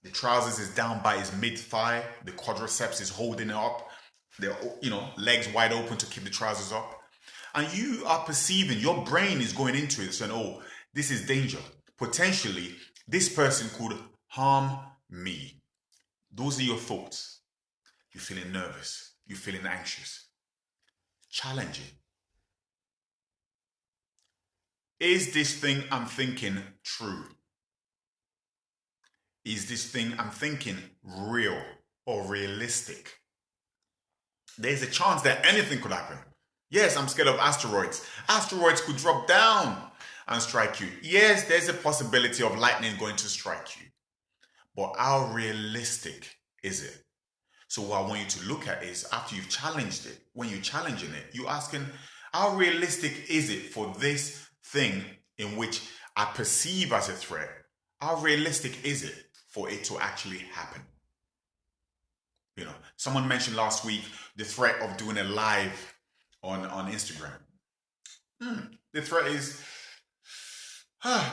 The trousers is down by his mid-thigh. The quadriceps is holding it up. The legs wide open to keep the trousers up. And you are perceiving, your brain is going into it saying, oh, this is danger. Potentially, this person could harm me. Those are your thoughts. You're feeling nervous. You're feeling anxious. Challenging. Is this thing I'm thinking true? Is this thing I'm thinking real or realistic? There's a chance that anything could happen. Yes, I'm scared of asteroids. Asteroids could drop down and strike you. Yes, there's a possibility of lightning going to strike you. But how realistic is it? So what I want you to look at is after you've challenged it, when you're challenging it, you're asking, how realistic is it for this thing in which I perceive as a threat? How realistic is it for it to actually happen? Someone mentioned last week the threat of doing a live on Instagram. The threat is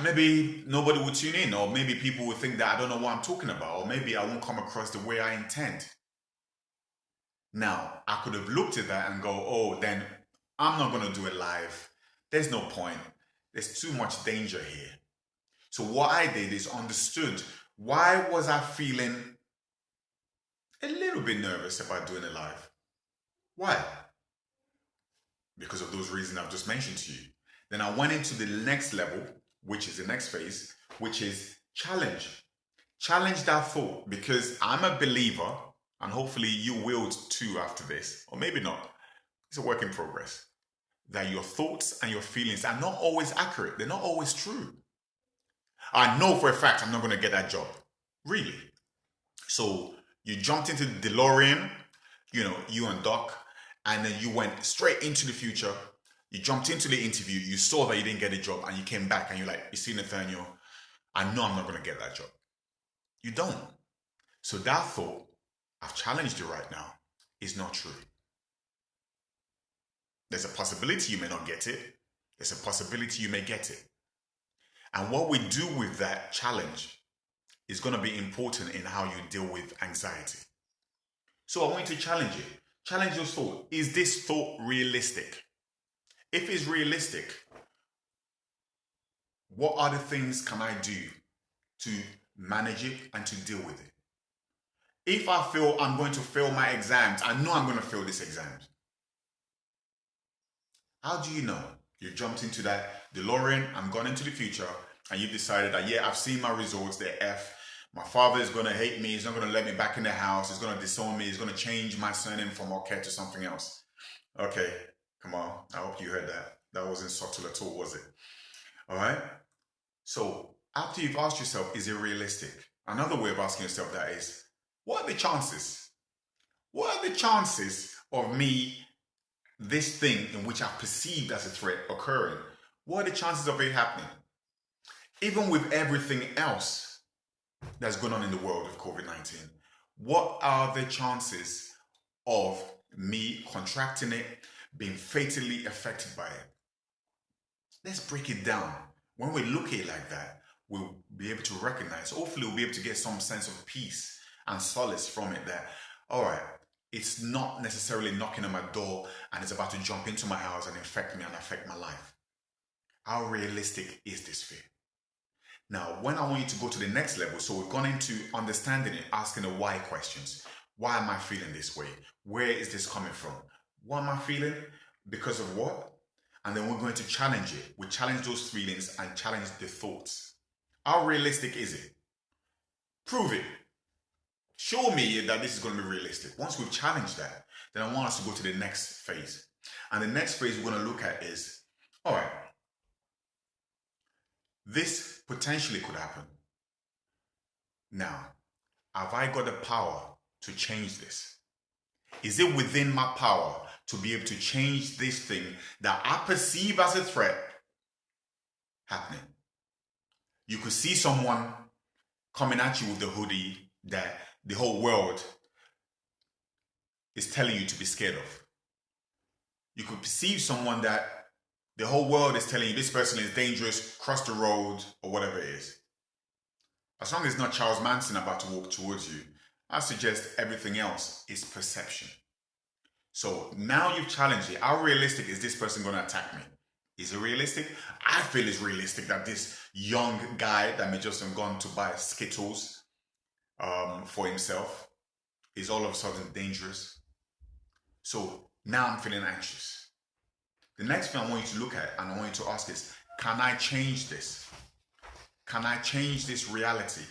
maybe nobody will tune in, or maybe people will think that I don't know what I'm talking about, or maybe I won't come across the way I intend. Now, I could have looked at that and go, oh, then I'm not going to do it live. There's no point. There's too much danger here. So what I did is understood, why was I feeling a little bit nervous about doing it live? Why? Because of those reasons I've just mentioned to you. Then I went into the next level, which is the next phase, which is challenge. Challenge that thought, because I'm a believer, and hopefully you will too after this, or maybe not. It's a work in progress. That your thoughts and your feelings are not always accurate. They're not always true. I know for a fact I'm not going to get that job. Really. So you jumped into the DeLorean, you and Doc, and then you went straight into the future. You jumped into the interview. You saw that you didn't get a job, and you came back and you're like, you see, Nathaniel, I know I'm not going to get that job. You don't. So that thought, I've challenged you right now, is not true. There's a possibility you may not get it. There's a possibility you may get it. And what we do with that challenge is going to be important in how you deal with anxiety. So I want you to challenge it. Challenge your thought. Is this thought realistic? If it's realistic, what are the things can I do to manage it and to deal with it? If I feel I'm going to fail my exams, I know I'm going to fail this exam. How do you know? You jumped into that DeLorean, I'm gone into the future, and you decided that, yeah, I've seen my results, they're F. My father is going to hate me, he's not going to let me back in the house, he's going to disown me, he's going to change my surname from Oke to something else. Okay, come on, I hope you heard that. That wasn't subtle at all, was it? All right? So, after you've asked yourself, is it realistic? Another way of asking yourself that is, what are the chances? What are the chances of me, this thing in which I perceived as a threat occurring? What are the chances of it happening? Even with everything else that's going on in the world of COVID-19, what are the chances of me contracting it, being fatally affected by it? Let's break it down. When we look at it like that, we'll be able to recognize, hopefully we'll be able to get some sense of peace and solace from it that, all right, it's not necessarily knocking on my door and it's about to jump into my house and infect me and affect my life. How realistic is this fear? Now, when I want you to go to the next level, so we've gone into understanding it, asking the why questions. Why am I feeling this way? Where is this coming from? What am I feeling? Because of what? And then we're going to challenge it. We challenge those feelings and challenge the thoughts. How realistic is it? Prove it. Show me that this is going to be realistic. Once we've challenged that, then I want us to go to the next phase. And the next phase we're going to look at is, all right, this potentially could happen. Now, have I got the power to change this? Is it within my power to be able to change this thing that I perceive as a threat happening? You could see someone coming at you with the hoodie that the whole world is telling you to be scared of. You could perceive someone that the whole world is telling you this person is dangerous, cross the road, or whatever it is. As long as it's not Charles Manson about to walk towards you, I suggest everything else is perception. So now you've challenged it. How realistic is this person going to attack me? Is it realistic? I feel it's realistic that this young guy that may just have gone to buy Skittles for himself is all of a sudden dangerous. So now I'm feeling anxious. The next thing I want you to look at and I want you to ask is, can I change this? Can I change this reality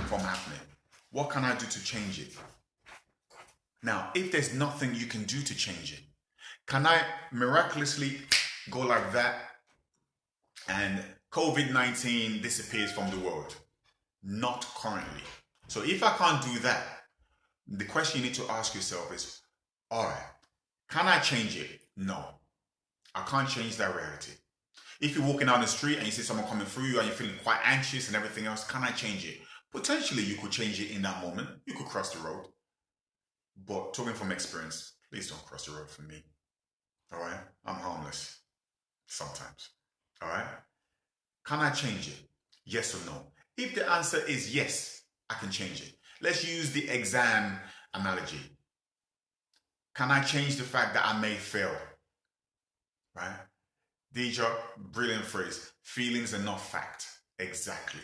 from happening? What can I do to change it? Now, if there's nothing you can do to change it, can I miraculously go like that and COVID-19 disappears from the world? Not currently. So if I can't do that, the question you need to ask yourself is, all right, can I change it? No, I can't change that reality. If you're walking down the street and you see someone coming through you and you're feeling quite anxious and everything else, can I change it? Potentially you could change it in that moment. You could cross the road. But talking from experience, please don't cross the road for me. All right? I'm harmless. Sometimes. All right? Can I change it? Yes or no? If the answer is yes, I can change it. Let's use the exam analogy. Can I change the fact that I may fail? Right? Deja, brilliant phrase. Feelings are not fact. Exactly.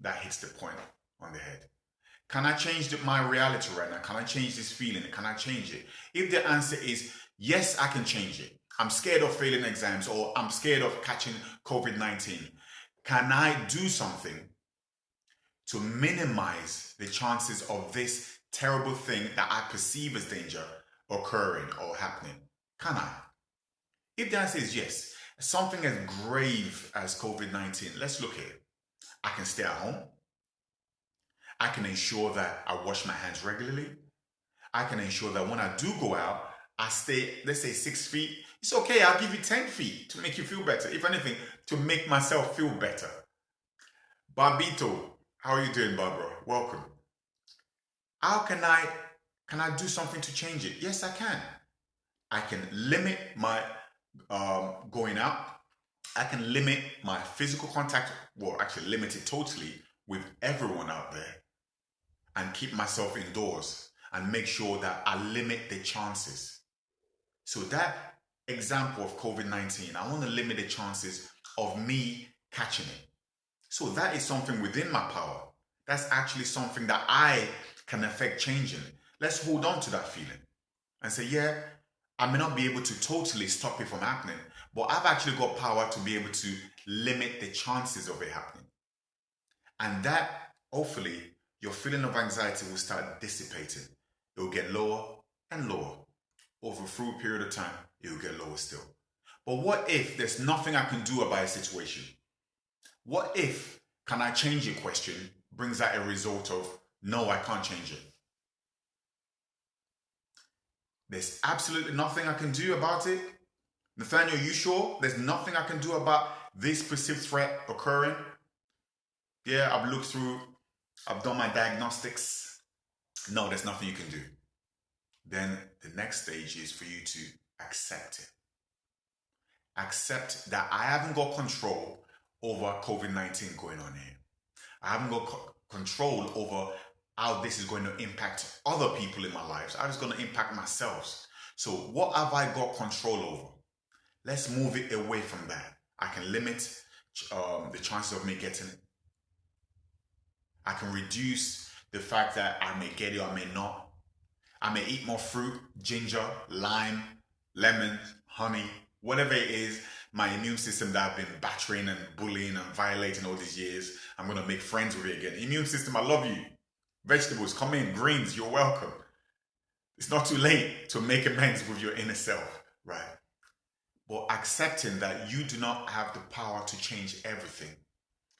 That hits the point on the head. Can I change my reality right now? Can I change this feeling? Can I change it? If the answer is yes, I can change it. I'm scared of failing exams or I'm scared of catching COVID-19. Can I do something to minimize the chances of this terrible thing that I perceive as danger occurring or happening? Can I? If the answer is yes, something as grave as COVID-19, let's look at it. I can stay at home. I can ensure that I wash my hands regularly. I can ensure that when I do go out, I stay, let's say 6 feet. It's okay, I'll give you 10 feet to make you feel better. If anything, to make myself feel better. Barbito, how are you doing, Barbara? Welcome. How can I do something to change it? Yes, I can. I can limit my going out. I can limit my physical contact, well, actually limit it totally with everyone out there and keep myself indoors and make sure that I limit the chances. So that example of COVID-19, I want to limit the chances of me catching it. So that is something within my power. That's actually something that I can affect changing. Let's hold on to that feeling and say, yeah, I may not be able to totally stop it from happening, but I've actually got power to be able to limit the chances of it happening. And that, hopefully, your feeling of anxiety will start dissipating. It will get lower and lower. Over a through period of time, it will get lower still. But what if there's nothing I can do about a situation? What if, can I change your question, brings out a result of, no, I can't change it. There's absolutely nothing I can do about it. Nathaniel, you sure? There's nothing I can do about this perceived threat occurring? Yeah, I've looked through, I've done my diagnostics. No, there's nothing you can do. Then the next stage is for you to accept it. Accept that I haven't got control over COVID-19 going on here. I haven't got control over how this is going to impact other people in my lives, how it's going to impact myself. So what have I got control over? Let's move it away from that. I can limit the chances of me getting I can reduce the fact that I may get it or I may not. I may eat more fruit, ginger, lime, lemon, honey, whatever it is. My immune system that I've been battering and bullying and violating all these years, I'm going to make friends with it again. Immune system, I love you. Vegetables, come in, greens, you're welcome. It's not too late to make amends with your inner self, right? But accepting that you do not have the power to change everything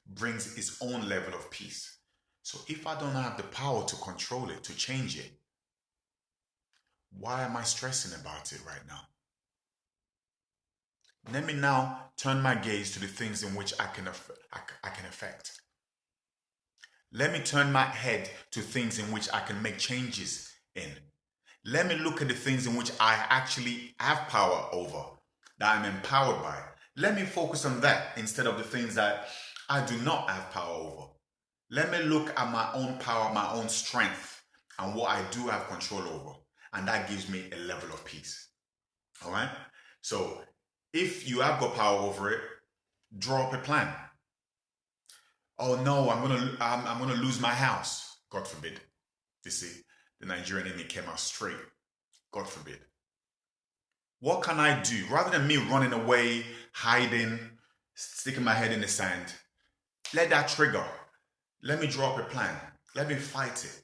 brings its own level of peace. So if I don't have the power to control it, to change it, why am I stressing about it right now? Let me now turn my gaze to the things in which I can affect. Let me turn my head to things in which I can make changes in. Let me look at the things in which I actually have power over, that I'm empowered by. Let me focus on that instead of the things that I do not have power over. Let me look at my own power, my own strength, and what I do have control over. And that gives me a level of peace. All right? So if you have got power over it, draw up a plan. Oh no, I'm gonna lose my house. God forbid. You see, the Nigerian enemy came out straight. God forbid. What can I do? Rather than me running away, hiding, sticking my head in the sand, let that trigger. Let me draw up a plan. Let me fight it.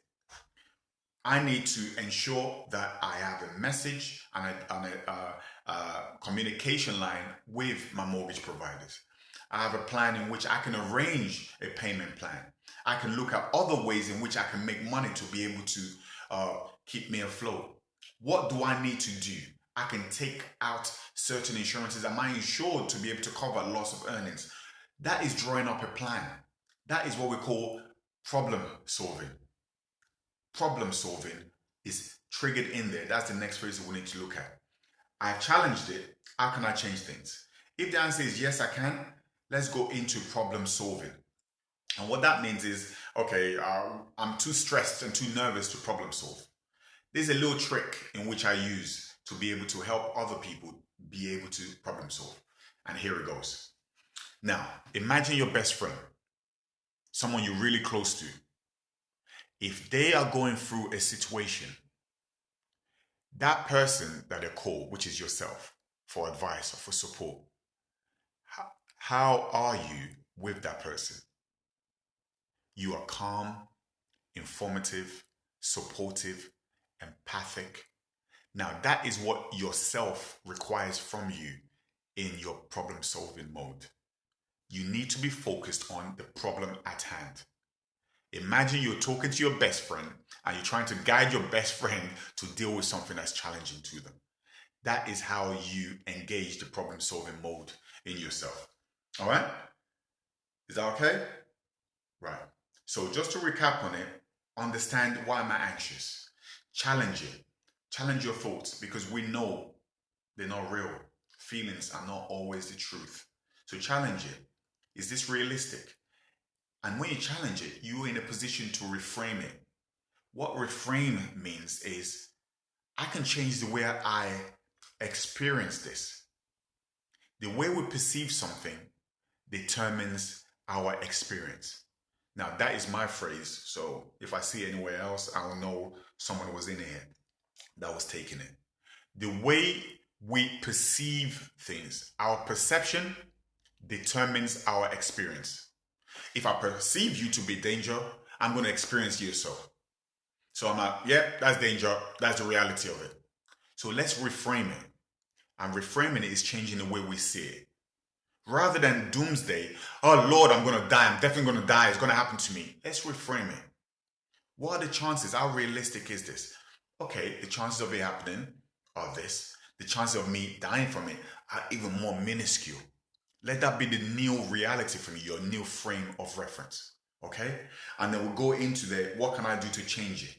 I need to ensure that I have a message and a communication line with my mortgage providers. I have a plan in which I can arrange a payment plan. I can look at other ways in which I can make money to be able to keep me afloat. What do I need to do? I can take out certain insurances. Am I insured to be able to cover loss of earnings? That is drawing up a plan. That is what we call problem solving. Problem solving is triggered in there. That's the next phrase that we need to look at. I've challenged it. How can I change things? If the answer is yes, I can, let's go into problem solving. And what that means is, okay, I'm too stressed and too nervous to problem solve. There's a little trick in which I use to be able to help other people be able to problem solve. And here it goes. Now, imagine your best friend, someone you're really close to. If they are going through a situation, that person that they call, which is yourself, for advice or for support, how are you with that person? You are calm, informative, supportive, empathic. Now, that is what yourself requires from you in your problem solving mode. You need to be focused on the problem at hand. Imagine you're talking to your best friend and you're trying to guide your best friend to deal with something that's challenging to them. That is how you engage the problem solving mode in yourself. All right? Is that okay? Right. So just to recap on it, understand, why am I anxious? Challenge it. Challenge your thoughts, because we know they're not real. Feelings are not always the truth. So challenge it. Is this realistic? And when you challenge it, you're in a position to reframe it. What reframe means is, I can change the way I experience this. The way we perceive something determines our experience. Now, that is my phrase. So if I see it anywhere else, I will know someone was in here that was taking it. The way we perceive things, our perception determines our experience. If I perceive you to be danger, I'm going to experience you so. So I'm like, yeah, that's danger. That's the reality of it. So let's reframe it. And reframing it is changing the way we see it. Rather than doomsday, oh Lord, I'm going to die. I'm definitely going to die. It's going to happen to me. Let's reframe it. What are the chances? How realistic is this? Okay, the chances of it happening are this. The chances of me dying from it are even more minuscule. Let that be the new reality for me, your new frame of reference. Okay? And then we'll go into the, what can I do to change it?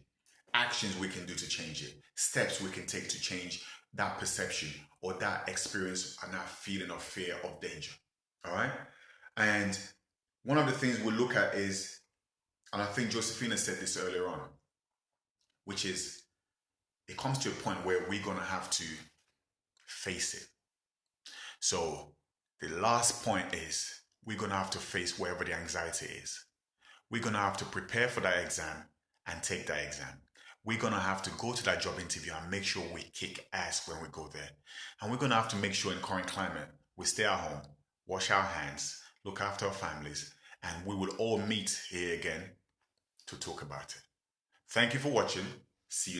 Actions we can do to change it. Steps we can take to change that perception or that experience and that feeling of fear of danger. All right? And one of the things we'll look at is, and I think Josephina said this earlier on, which is, it comes to a point where we're going to have to face it. So the last point is, we're going to have to face wherever the anxiety is. We're going to have to prepare for that exam and take that exam. We're going to have to go to that job interview and make sure we kick ass when we go there. And we're going to have to make sure in current climate, we stay at home, wash our hands, look after our families, and we will all meet here again to talk about it. Thank you for watching. See you.